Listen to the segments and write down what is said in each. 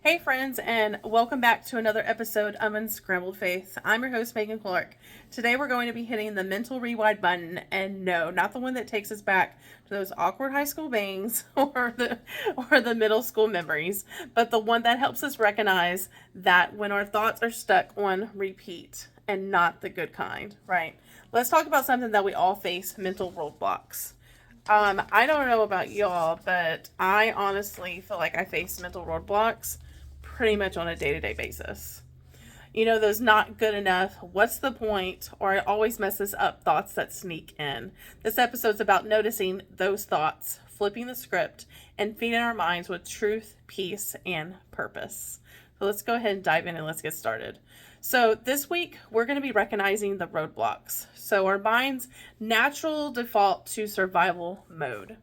Hey friends, and welcome back to another episode of Unscrambled Faith. I'm your host, Megan Clark. Today we're going to be hitting the mental rewind button, and no, not the one that takes us back to those awkward high school bangs or the middle school memories, but the one that helps us recognize that when our thoughts are stuck on repeat and not the good kind, right? Let's talk about something that we all face, mental roadblocks. I don't know about y'all, but I honestly feel like I face mental roadblocks pretty much on a day-to-day basis. Those not good enough, what's the point, or it always messes up thoughts that sneak in. This episode's about noticing those thoughts, flipping the script, and feeding our minds with truth, peace, and purpose. So let's go ahead and dive in and let's get started. So this week, we're going to be recognizing the roadblocks. So our mind's natural default to survival mode.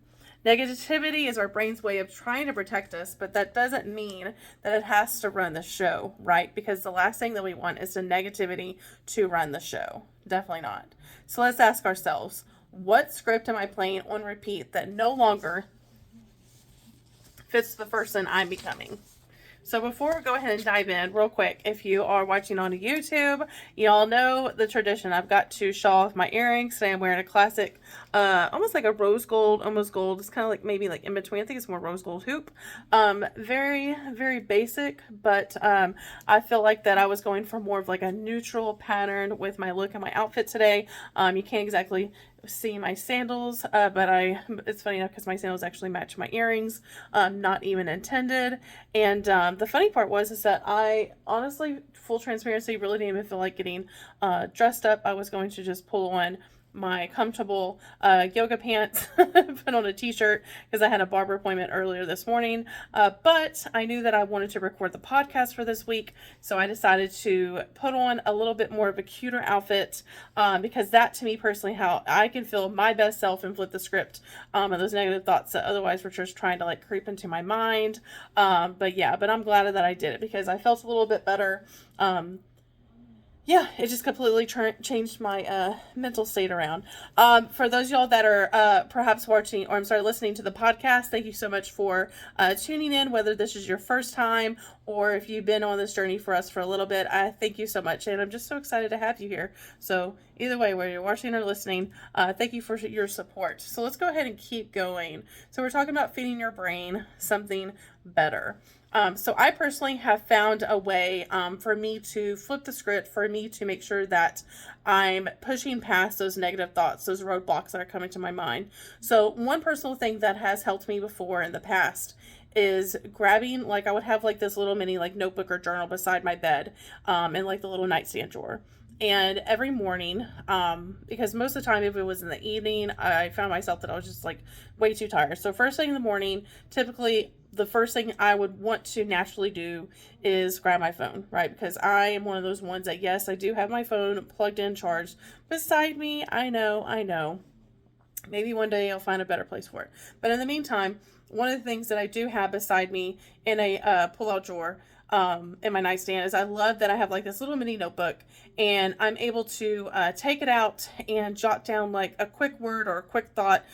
Negativity is our brain's way of trying to protect us, but that doesn't mean that it has to run the show, right? Because the last thing that we want is the negativity to run the show. Definitely not. So let's ask ourselves, what script am I playing on repeat that no longer fits the person I'm becoming? So before we go ahead and dive in real quick, if you are watching on YouTube, y'all know the tradition. I've got to show off my earrings. Today I'm wearing a classic, almost like a rose gold, almost gold. It's kind of like maybe like in between. I think it's more rose gold hoop. Very, very basic, but I feel like that I was going for more of like a neutral pattern with my look and my outfit today. You can't exactly see my sandals, but it's funny enough because my sandals actually match my earrings, not even intended. And the funny part is that I honestly, full transparency, really didn't even feel like getting dressed up. I was going to just pull on my comfortable yoga pants, put on a t-shirt because I had a barber appointment earlier this morning, but I knew that I wanted to record the podcast for this week, so I decided to put on a little bit more of a cuter outfit, because that, to me personally, how I can feel my best self and flip the script of those negative thoughts that otherwise were just trying to like creep into my mind. But I'm glad that I did it because I felt a little bit better. It just completely changed my mental state around. For those of y'all that are perhaps watching, or I'm sorry, listening to the podcast, thank you so much for tuning in, whether this is your first time or if you've been on this journey for us for a little bit. I thank you so much, and I'm just so excited to have you here. So either way, whether you're watching or listening, thank you for your support. So let's go ahead and keep going. So we're talking about feeding your brain something better. So I personally have found a way for me to flip the script, for me to make sure that I'm pushing past those negative thoughts, those roadblocks that are coming to my mind. So one personal thing that has helped me before in the past is grabbing, like I would have like this little mini like notebook or journal beside my bed, and like the little nightstand drawer. And every morning, because most of the time if it was in the evening, I found myself that I was just like way too tired. So first thing in the morning, typically the first thing I would want to naturally do is grab my phone, right? Because I am one of those ones that, yes, I do have my phone plugged in, charged beside me. I know. Maybe one day I'll find a better place for it. But in the meantime, one of the things that I do have beside me in a pull-out drawer, in my nightstand, is I love that I have like this little mini notebook, and I'm able to take it out and jot down like a quick word or a quick thought,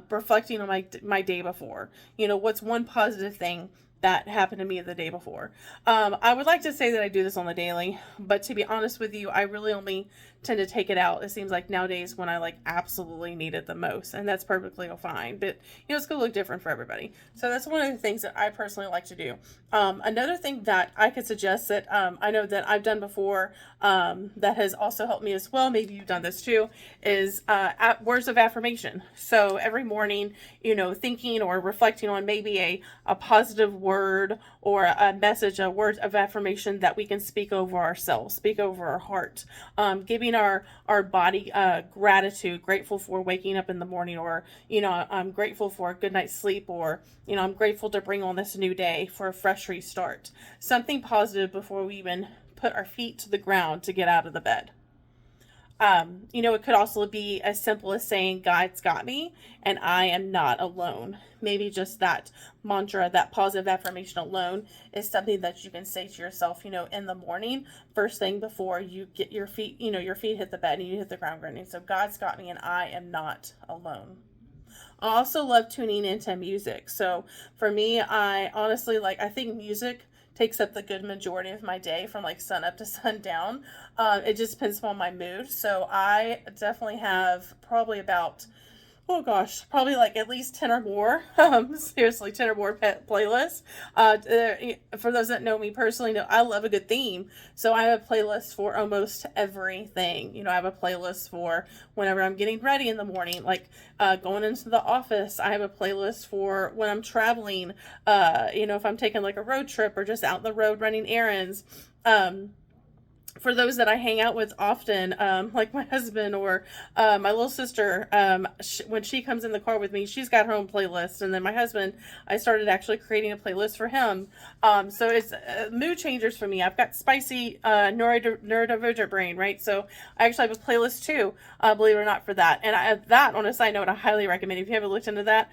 reflecting on my day before. What's one positive thing that happened to me the day before. I would like to say that I do this on the daily, but to be honest with you, I really only tend to take it out, it seems like nowadays, when I like absolutely need it the most, and that's perfectly fine, but it's gonna look different for everybody. So that's one of the things that I personally like to do. Another thing that I could suggest that I know that I've done before, that has also helped me as well, maybe you've done this too, is words of affirmation. So every morning, thinking or reflecting on maybe a positive word or a message, a word of affirmation that we can speak over ourselves, speak over our heart, giving our body gratitude, grateful for waking up in the morning, or I'm grateful for a good night's sleep, or I'm grateful to bring on this new day for a fresh restart. Something positive before we even put our feet to the ground to get out of the bed. It could also be as simple as saying, God's got me and I am not alone. Maybe just that mantra, that positive affirmation alone is something that you can say to yourself, in the morning, first thing before you get your feet, your feet hit the bed and you hit the ground running. So God's got me and I am not alone. I also love tuning into music. So for me, I honestly I think music takes up the good majority of my day from like sun up to sundown. It just depends on my mood. So I definitely have probably about, oh gosh, probably like at least 10 or more, seriously, 10 or more playlists. For those that know me personally, know I love a good theme. So I have a playlist for almost everything. I have a playlist for whenever I'm getting ready in the morning, like going into the office. I have a playlist for when I'm traveling, if I'm taking like a road trip or just out in the road running errands. For those that I hang out with often, like my husband or my little sister, when she comes in the car with me, she's got her own playlist. And then my husband, I started actually creating a playlist for him. So it's mood changers for me. I've got spicy neurodivergent brain, right? So I actually have a playlist too, believe it or not, for that. And that, on a side note, I highly recommend if you haven't looked into that.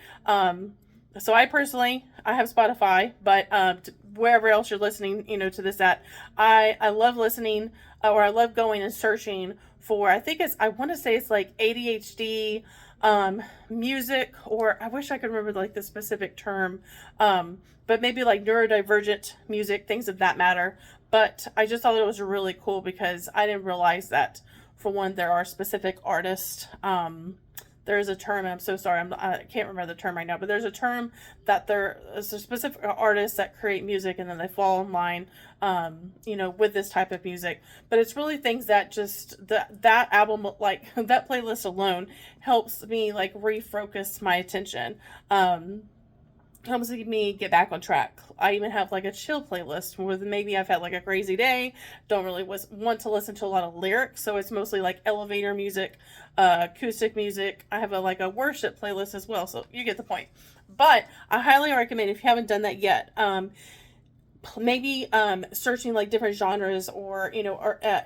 So I have Spotify, but wherever else you're listening, to this at, I love listening, or I love going and searching for, I want to say it's like ADHD music, or I wish I could remember like the specific term, but maybe like neurodivergent music, things of that matter. But I just thought it was really cool because I didn't realize that, for one, there are specific artists. There's a term, and I'm so sorry, I can't remember the term right now, but there's a term that there is a specific artists that create music and then they fall in line, with this type of music. But it's really things that just, that album, like that playlist alone helps me like refocus my attention. Helps me get back on track. I even have like a chill playlist where maybe I've had like a crazy day, don't really want to listen to a lot of lyrics, so it's mostly like elevator music, acoustic music. I have a worship playlist as well, so you get the point. But I highly recommend, if you haven't done that yet, maybe searching like different genres or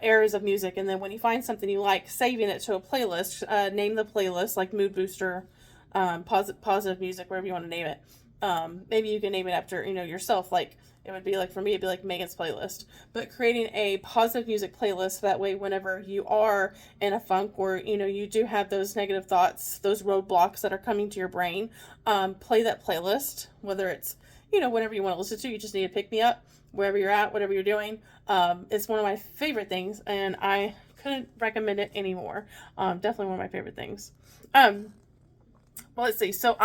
eras of music, and then when you find something you like, saving it to a playlist. Name the playlist like mood booster, positive music, whatever you want to name it. Maybe you can name it after, yourself. Like it would be like, for me, it'd be like Megan's playlist, but creating a positive music playlist. That way, whenever you are in a funk or, you do have those negative thoughts, those roadblocks that are coming to your brain, play that playlist, whether it's, whatever you want to listen to. You just need to pick me up wherever you're at, whatever you're doing. It's one of my favorite things, and I couldn't recommend it anymore. Definitely one of my favorite things. Well, let's see. So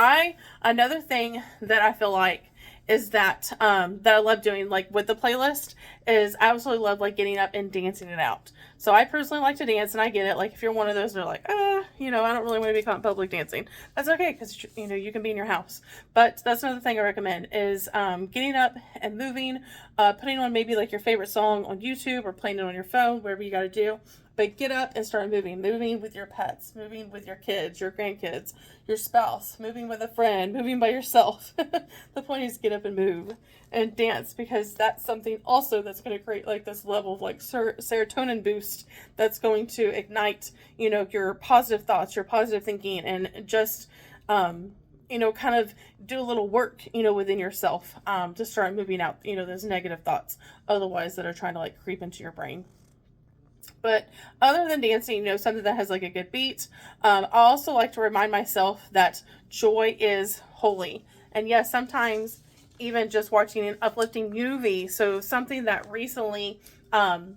another thing that I feel like is that I love doing, like with the playlist, is I absolutely love like getting up and dancing it out. So I personally like to dance, and I get it. Like if you're one of those that are like, I don't really want to be caught in public dancing. That's okay, because you can be in your house. But that's another thing I recommend is getting up and moving, putting on maybe like your favorite song on YouTube or playing it on your phone, wherever you got to do. But get up and start moving with your pets, moving with your kids, your grandkids, your spouse, moving with a friend, moving by yourself. The point is get up and move and dance, because that's something also that's going to create like this level of like serotonin boost that's going to ignite, your positive thoughts, your positive thinking, and just, kind of do a little work, within yourself, to start moving out, those negative thoughts otherwise that are trying to like creep into your brain. But other than dancing, something that has like a good beat, I also like to remind myself that joy is holy. And yes, sometimes even just watching an uplifting movie. So something that recently, the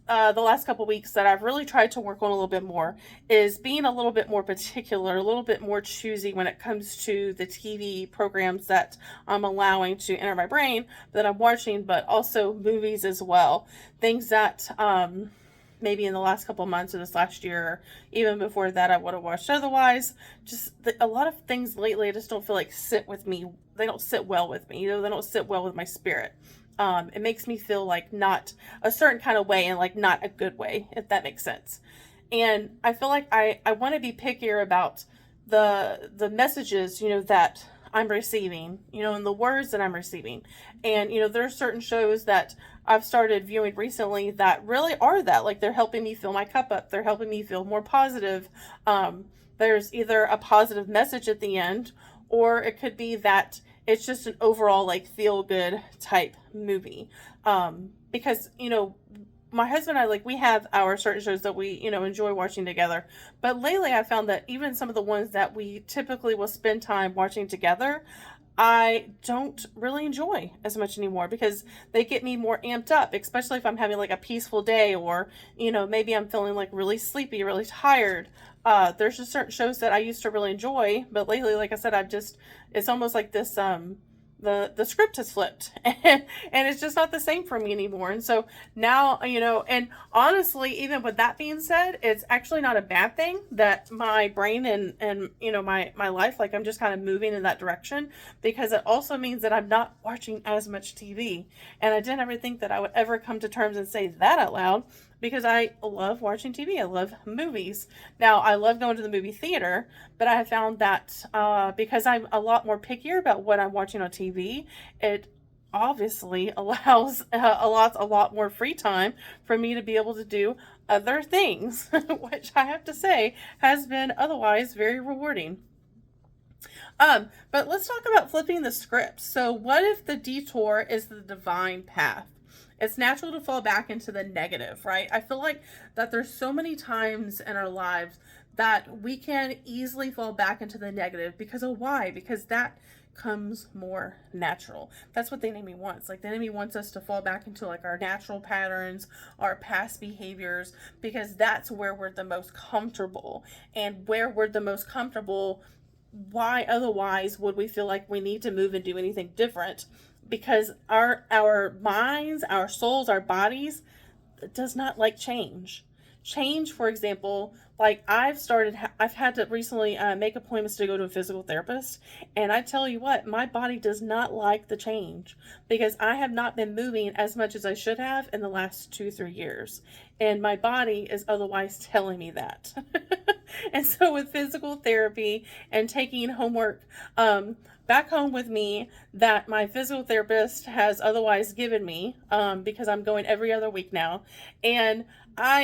last couple weeks that I've really tried to work on a little bit more is being a little bit more particular, a little bit more choosy when it comes to the TV programs that I'm allowing to enter my brain, that I'm watching, but also movies as well. Things that, maybe in the last couple months or this last year, or even before that, I would have watched otherwise. Just a lot of things lately I just don't feel like sit with me. They don't sit well with me. They don't sit well with my spirit. It makes me feel like not a certain kind of way, and like not a good way, if that makes sense. And I feel like I want to be pickier about the messages, that I'm receiving, and the words that I'm receiving. And, there are certain shows that I've started viewing recently that really are that, like they're helping me fill my cup up. They're helping me feel more positive. There's either a positive message at the end, or it could be that it's just an overall like feel good type movie. Because, my husband and I, like, we have our certain shows that we, enjoy watching together. But lately I found that even some of the ones that we typically will spend time watching together, I don't really enjoy as much anymore because they get me more amped up, especially if I'm having like a peaceful day, or, maybe I'm feeling like really sleepy, really tired. There's just certain shows that I used to really enjoy, but lately, like I said, it's almost like this, the script has flipped and it's just not the same for me anymore. And so now, and honestly, even with that being said, it's actually not a bad thing that my brain and my life, like, I'm just kind of moving in that direction, because it also means that I'm not watching as much TV. And I didn't ever think that I would ever come to terms and say that out loud, because I love watching TV. I love movies. Now, I love going to the movie theater, but I have found that because I'm a lot more pickier about what I'm watching on TV, it obviously allows a lot more free time for me to be able to do other things, which I have to say has been otherwise very rewarding. But let's talk about flipping the script. So what if the detour is the divine path? It's natural to fall back into the negative, right? I feel like that there's so many times in our lives that we can easily fall back into the negative because of why? Because that comes more natural. That's what the enemy wants. Like, the enemy wants us to fall back into like our natural patterns, our past behaviors, because that's where we're the most comfortable. And where we're the most comfortable, why otherwise would we feel like we need to move and do anything different? Because our minds, our souls, our bodies does not like change. Change, for example, like I've had to recently make appointments to go to a physical therapist, and I tell you what, my body does not like the change because I have not been moving as much as I should have in the last 2-3 years, and my body is otherwise telling me that. And so with physical therapy and taking homework back home with me that my physical therapist has otherwise given me, because I'm going every other week now, and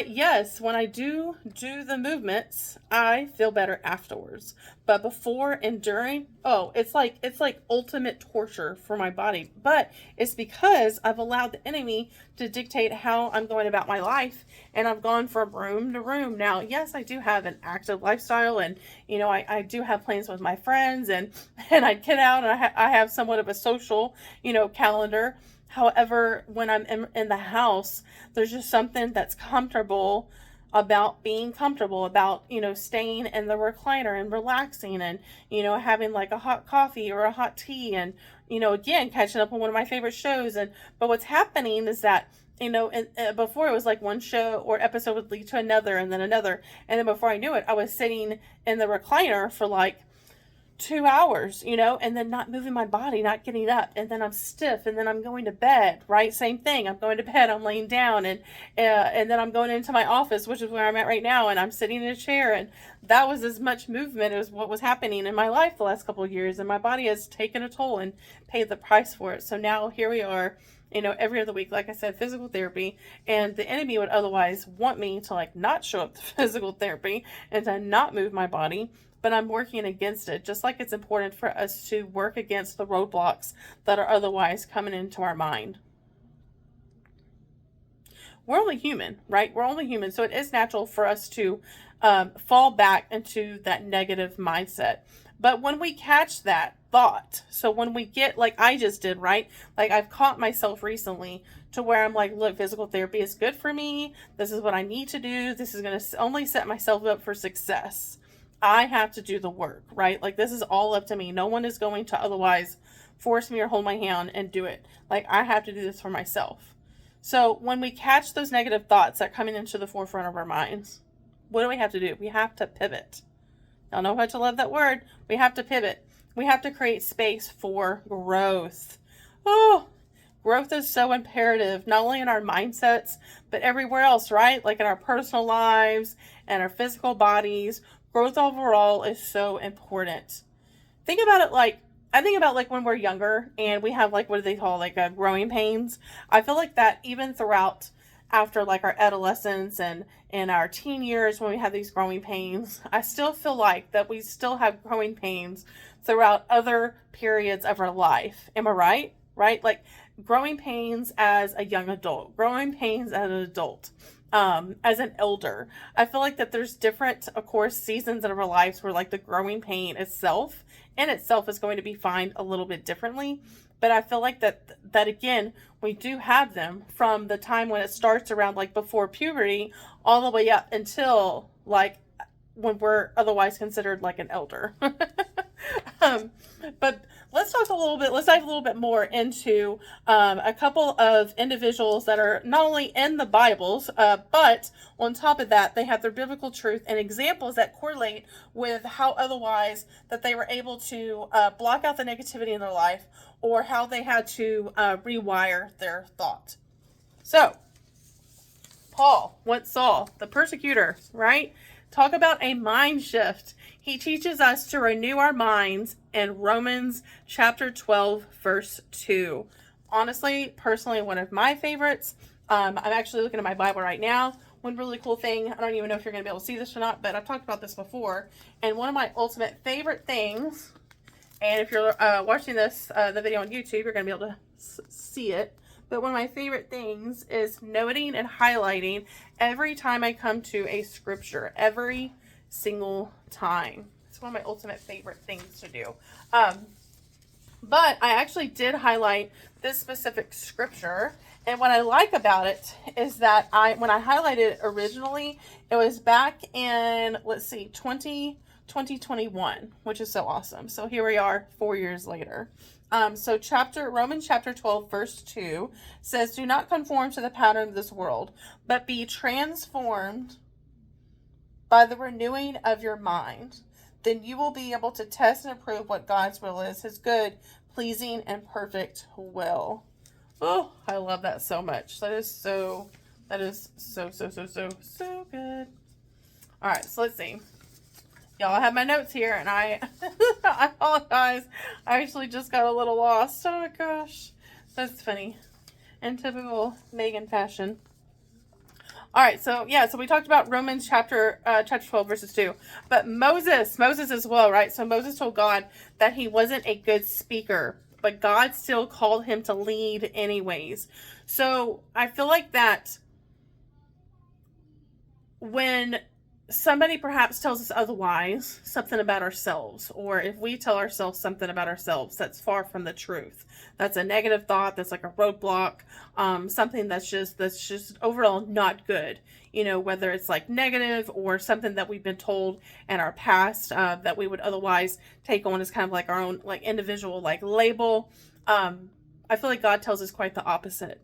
yes, when I do the movements, I feel better afterwards. But before and during, oh, it's like ultimate torture for my body. But it's because I've allowed the enemy to dictate how I'm going about my life, and I've gone from room to room. Now, yes, I do have an active lifestyle, and I do have plans with my friends, and I get out, and I have somewhat of a social, calendar. However, when I'm in the house, there's just something that's comfortable about being comfortable, about, staying in the recliner and relaxing, and, having like a hot coffee or a hot tea, and, again, catching up on one of my favorite shows. But what's happening is that, before, it was like one show or episode would lead to another and then another. And then before I knew it, I was sitting in the recliner for like 2 hours, and then not moving my body, not getting up, and then I'm stiff, and then I'm going to bed, right? Same thing. I'm going to bed, I'm laying down, and then I'm going into my office, which is where I'm at right now, and I'm sitting in a chair, and that was as much movement as what was happening in my life the last couple of years, and my body has taken a toll and paid the price for it. So now here we are, every other week, like I said, physical therapy, and the enemy would otherwise want me to like not show up to physical therapy and to not move my body. But I'm working against it, just like it's important for us to work against the roadblocks that are otherwise coming into our mind. We're only human, right? We're only human. So it is natural for us to fall back into that negative mindset. But when we catch that thought, so when we get, like I just did, right? Like I've caught myself recently to where I'm like, look, physical therapy is good for me. This is what I need to do. This is going to only set myself up for success. I have to do the work, right? Like this is all up to me. No one is going to otherwise force me or hold my hand and do it. Like I have to do this for myself. So when we catch those negative thoughts that are coming into the forefront of our minds, what do we have to do? We have to pivot. Y'all know how to love that word. We have to pivot. We have to create space for growth. Oh, growth is so imperative, not only in our mindsets, but everywhere else, right? Like in our personal lives and our physical bodies. Growth overall is so important. Think about it like, I think about like when we're younger and we have like, what do they call like growing pains? I feel like that even throughout after like our adolescence and in our teen years when we have these growing pains, I still feel like that we still have growing pains throughout other periods of our life. Am I right? Right? Like growing pains as a young adult, growing pains as an adult, as an elder. I feel like that there's different, of course, seasons of our lives where like the growing pain itself in itself is going to be defined a little bit differently. But I feel like that again, we do have them from the time when it starts around like before puberty all the way up until like when we're otherwise considered like an elder. But let's dive a little bit more into a couple of individuals that are not only in the Bibles, but on top of that, they have their biblical truth and examples that correlate with how otherwise that they were able to block out the negativity in their life, or how they had to rewire their thought. So, Paul, once Saul, the persecutor, right? Talk about a mind shift. He teaches us to renew our minds in Romans chapter 12, verse 2. Honestly, personally, one of my favorites. I'm actually looking at my Bible right now. One really cool thing, I don't even know if you're going to be able to see this or not, but I've talked about this before. And one of my ultimate favorite things, and if you're watching this, the video on YouTube, you're going to be able to see it. But one of my favorite things is noting and highlighting every time I come to a scripture, every single time. It's one of my ultimate favorite things to do. But I actually did highlight this specific scripture. And what I like about it is that when I highlighted it originally, it was back in, 2021, which is so awesome. So here we are 4 years later. So Romans chapter 12, verse 2 says, "Do not conform to the pattern of this world, but be transformed by the renewing of your mind. Then you will be able to test and approve what God's will is, his good, pleasing, and perfect will." Oh, I love that so much. That is so good. All right, so let's see. Y'all, I have my notes here, and I apologize. I actually just got a little lost. Oh my gosh. That's funny. In typical Megan fashion. All right, so we talked about Romans chapter 12, verses 2. But Moses as well, right? So Moses told God that he wasn't a good speaker, but God still called him to lead anyways. So I feel like that when somebody perhaps tells us otherwise, something about ourselves, or if we tell ourselves something about ourselves that's far from the truth, that's a negative thought, that's like a roadblock, something that's just overall not good, whether it's like negative or something that we've been told in our past that we would otherwise take on as kind of like our own like individual like label. I feel like God tells us quite the opposite,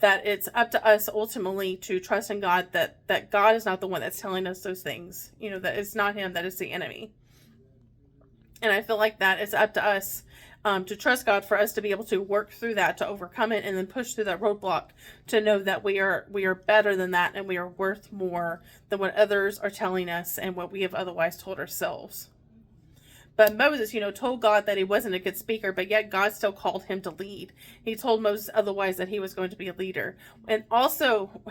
that it's up to us ultimately to trust in God, that God is not the one that's telling us those things, that it's not him, that is the enemy. And I feel like that it's up to us to trust God, for us to be able to work through that, to overcome it, and then push through that roadblock, to know that we are better than that, and we are worth more than what others are telling us and what we have otherwise told ourselves. But Moses, told God that he wasn't a good speaker, but yet God still called him to lead. He told Moses otherwise that he was going to be a leader. And also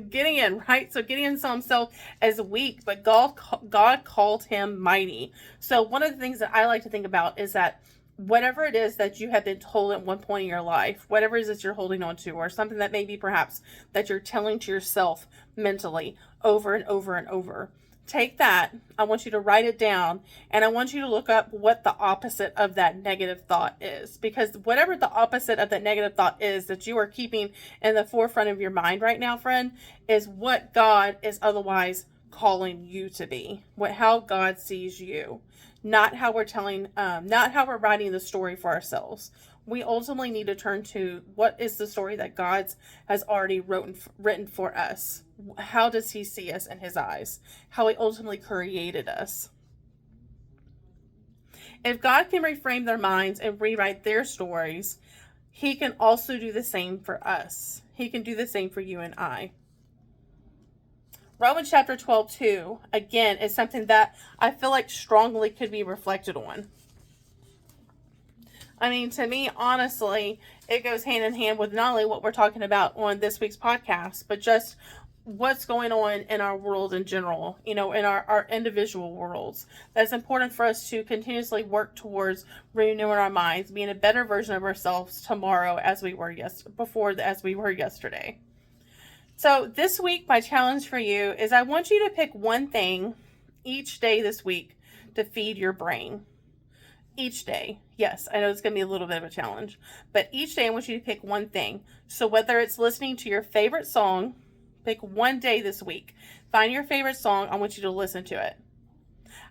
Gideon, right? So Gideon saw himself as weak, but God called him mighty. So one of the things that I like to think about is that whatever it is that you have been told at one point in your life, whatever it is that you're holding on to, or something that maybe perhaps that you're telling to yourself mentally over and over and over, take that. I want you to write it down, and I want you to look up what the opposite of that negative thought is. Because whatever the opposite of that negative thought is that you are keeping in the forefront of your mind right now, friend, is what God is otherwise calling you to be. How God sees you. Not how we're writing the story for ourselves. We ultimately need to turn to what is the story that God has already written for us. How does he see us in his eyes? How he ultimately created us. If God can reframe their minds and rewrite their stories, he can also do the same for us. He can do the same for you and I. Romans chapter 12, 2, again, is something that I feel like strongly could be reflected on. I mean, to me, honestly, it goes hand in hand with not only what we're talking about on this week's podcast, but just what's going on in our world in general, in our individual worlds. That's important for us to continuously work towards renewing our minds, being a better version of ourselves tomorrow as we were yesterday. So this week, my challenge for you is I want you to pick one thing each day this week to feed your brain. Each day. Yes, I know it's going to be a little bit of a challenge, but each day I want you to pick one thing. So whether it's listening to your favorite song, pick one day this week. Find your favorite song. I want you to listen to it.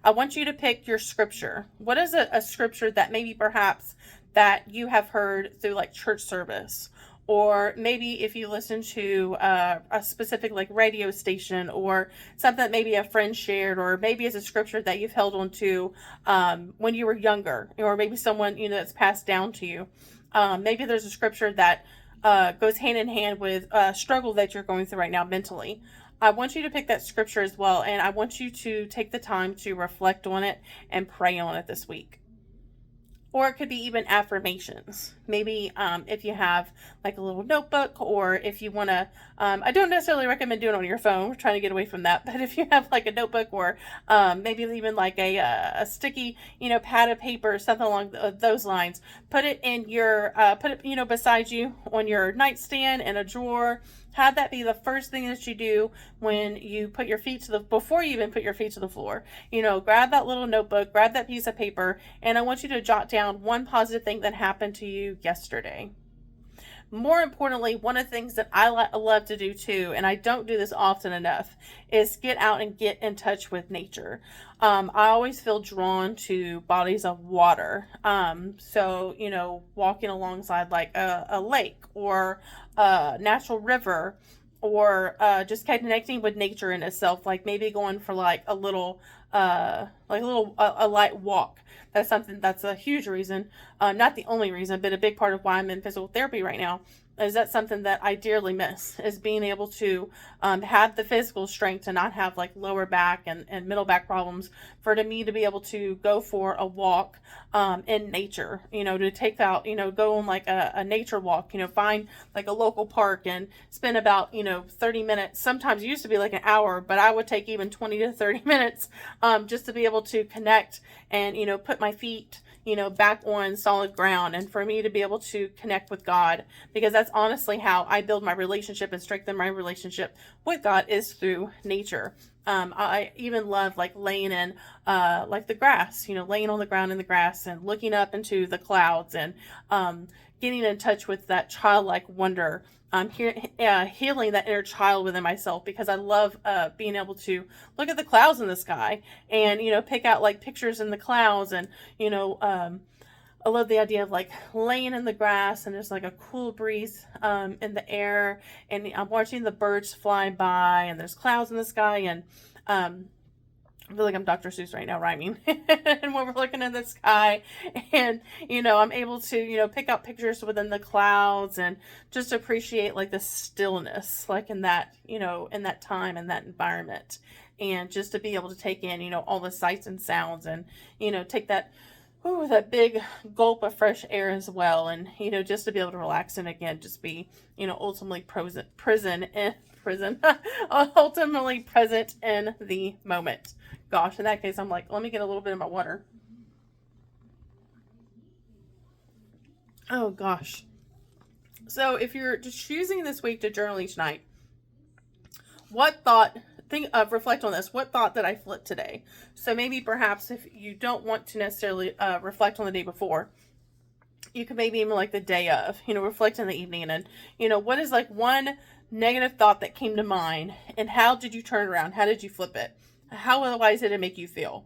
I want you to pick your scripture. What is a scripture that maybe perhaps that you have heard through like church service? Or maybe if you listen to a specific like radio station or something that maybe a friend shared, or maybe it's a scripture that you've held on to when you were younger, or maybe someone, that's passed down to you. Maybe there's a scripture that goes hand in hand with a struggle that you're going through right now mentally. I want you to pick that scripture as well, and I want you to take the time to reflect on it and pray on it this week. Or it could be even affirmations. Maybe if you have like a little notebook, or if you want to, I don't necessarily recommend doing it on your phone. We're trying to get away from that. But if you have like a notebook, or maybe even like a sticky, pad of paper, something along those lines, put it in your, beside you on your nightstand in a drawer. Have that be the first thing that you do when you put your feet before you even put your feet to the floor. Grab that little notebook, grab that piece of paper, and I want you to jot down one positive thing that happened to you yesterday. More importantly, one of the things that I love to do too, and I don't do this often enough, is get out and get in touch with nature. I always feel drawn to bodies of water. So, walking alongside like a lake or a natural river, or just connecting with nature in itself, like maybe going for like a light walk. That's a huge reason, not the only reason, but a big part of why I'm in physical therapy right now. Is that something that I dearly miss, is being able to have the physical strength to not have like lower back and middle back problems, for me to be able to go for a walk in nature, to take out, go on like a nature walk, find like a local park and spend about, 30 minutes. Sometimes it used to be like an hour, but I would take even 20 to 30 minutes just to be able to connect and, put my feet back on solid ground, and for me to be able to connect with God, because that's honestly how I build my relationship and strengthen my relationship with God, is through nature. I even love like laying in like the grass, laying on the ground in the grass and looking up into the clouds, and getting in touch with that childlike wonder. Healing that inner child within myself, because I love being able to look at the clouds in the sky and, pick out like pictures in the clouds. And, I love the idea of like laying in the grass and there's like a cool breeze in the air, and I'm watching the birds fly by, and there's clouds in the sky, and I feel like I'm Dr. Seuss right now rhyming. And when we're looking in the sky, and, I'm able to, pick out pictures within the clouds and just appreciate like the stillness, like in that, in that time and that environment. And just to be able to take in, all the sights and sounds, and, take that big gulp of fresh air as well. And, just to be able to relax and again, just be, ultimately ultimately present in the moment. Gosh, in that case, I'm like, let me get a little bit of my water. Oh gosh. So if you're just choosing this week to journal each night, reflect on this. What thought did I flip today? So maybe perhaps if you don't want to necessarily reflect on the day before, you could maybe even like the day of, reflect in the evening, and, what is like one negative thought that came to mind, and how did you turn around? How did you flip it? How otherwise did it make you feel?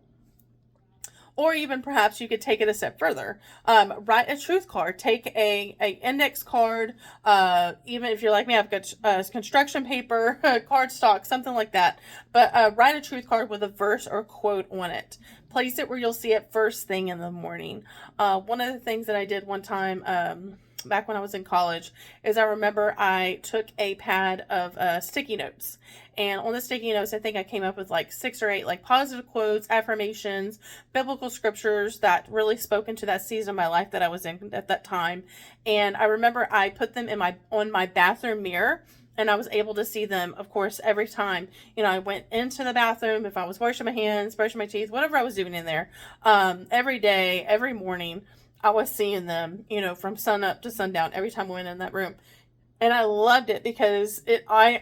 Or even perhaps you could take it a step further. Write a truth card. Take a index card. Even if you're like me, I've got construction paper, cardstock, something like that. But write a truth card with a verse or quote on it. Place it where you'll see it first thing in the morning. One of the things that I did one time, back when I was in college, is I remember I took a pad of sticky notes, and on the sticky notes, I think I came up with like 6 or 8 like positive quotes, affirmations, biblical scriptures that really spoke into that season of my life that I was in at that time. And I remember I put them on my bathroom mirror And I was able to see them, of course, every time, I went into the bathroom, if I was washing my hands, brushing my teeth, whatever I was doing in there, every day, every morning, I was seeing them, from sun up to sundown, every time I went in that room. And I loved it because I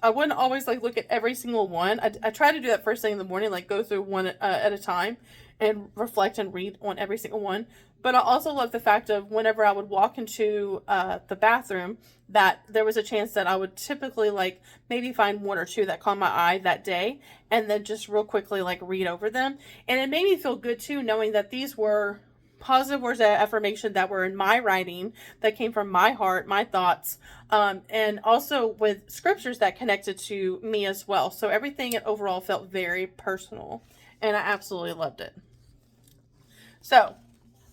wouldn't always like look at every single one. I try to do that first thing in the morning, like go through one at a time and reflect and read on every single one. But I also love the fact of whenever I would walk into the bathroom, that there was a chance that I would typically like maybe find one or two that caught my eye that day, and then just real quickly like read over them. And it made me feel good too, knowing that these were positive words of affirmation that were in my writing, that came from my heart, my thoughts, and also with scriptures that connected to me as well. So everything overall felt very personal, and I absolutely loved it. So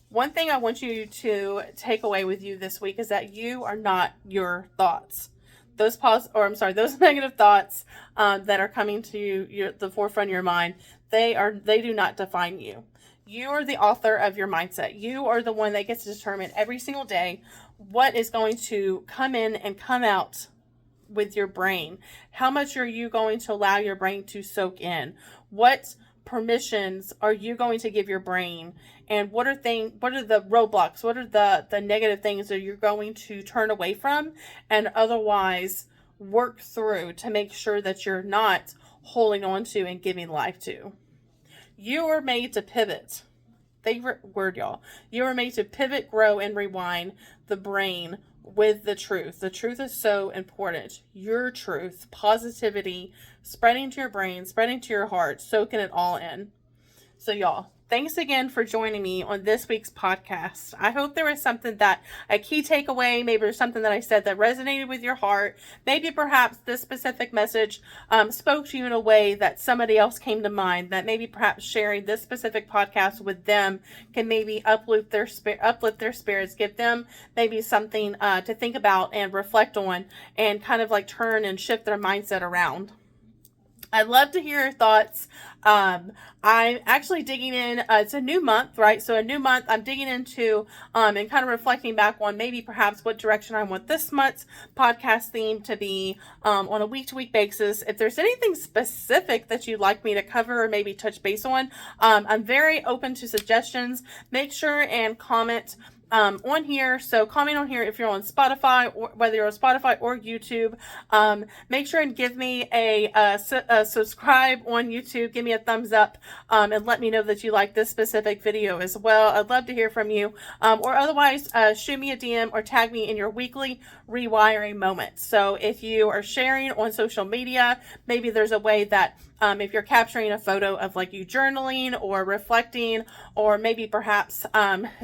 one thing I want you to take away with you this week is that you are not your thoughts. Those those negative thoughts that are coming to the forefront of your mind, they do not define you. You are the author of your mindset. You are the one that gets to determine every single day what is going to come in and come out with your brain. How much are you going to allow your brain to soak in? What permissions are you going to give your brain? And what are the roadblocks? What are the negative things that you're going to turn away from and otherwise work through to make sure that you're not holding on to and giving life to? You are made to pivot. Favorite word, y'all. You are made to pivot, grow, and rewind the brain with the truth. The truth is so important. Your truth, positivity, spreading to your brain, spreading to your heart, soaking it all in. So y'all, thanks again for joining me on this week's podcast. I hope there was something a key takeaway, maybe there's something that I said that resonated with your heart. Maybe perhaps this specific message spoke to you in a way that somebody else came to mind, that maybe perhaps sharing this specific podcast with them can maybe uplift their spirits, give them maybe something to think about and reflect on, and kind of like turn and shift their mindset around. I'd love to hear your thoughts. I'm actually digging in. It's a new month, right? So a new month, I'm digging into and kind of reflecting back on maybe perhaps what direction I want this month's podcast theme to be on a week-to-week basis. If there's anything specific that you'd like me to cover or maybe touch base on, I'm very open to suggestions. Make sure and comment on here. So comment on here if you're on Spotify, or whether you're on Spotify or YouTube. Make sure and give me a subscribe on YouTube. Give me a thumbs up and let me know that you like this specific video as well. I'd love to hear from you. Or otherwise, shoot me a DM or tag me in your weekly rewiring moment. So if you are sharing on social media, maybe there's a way that if you're capturing a photo of like you journaling or reflecting, or maybe perhaps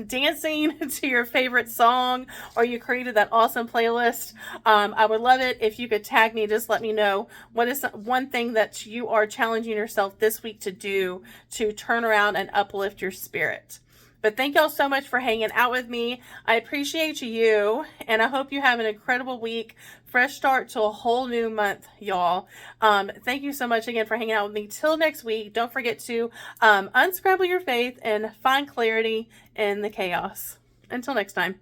dancing to your favorite song, or you created that awesome playlist, I would love it if you could tag me. Just let me know what is one thing that you are challenging yourself this week to do to turn around and uplift your spirit. But thank y'all so much for hanging out with me. I appreciate you, and I hope you have an incredible week. Fresh start to a whole new month, y'all. Thank you so much again for hanging out with me. Till next week, don't forget to unscramble your faith and find clarity in the chaos. Until next time.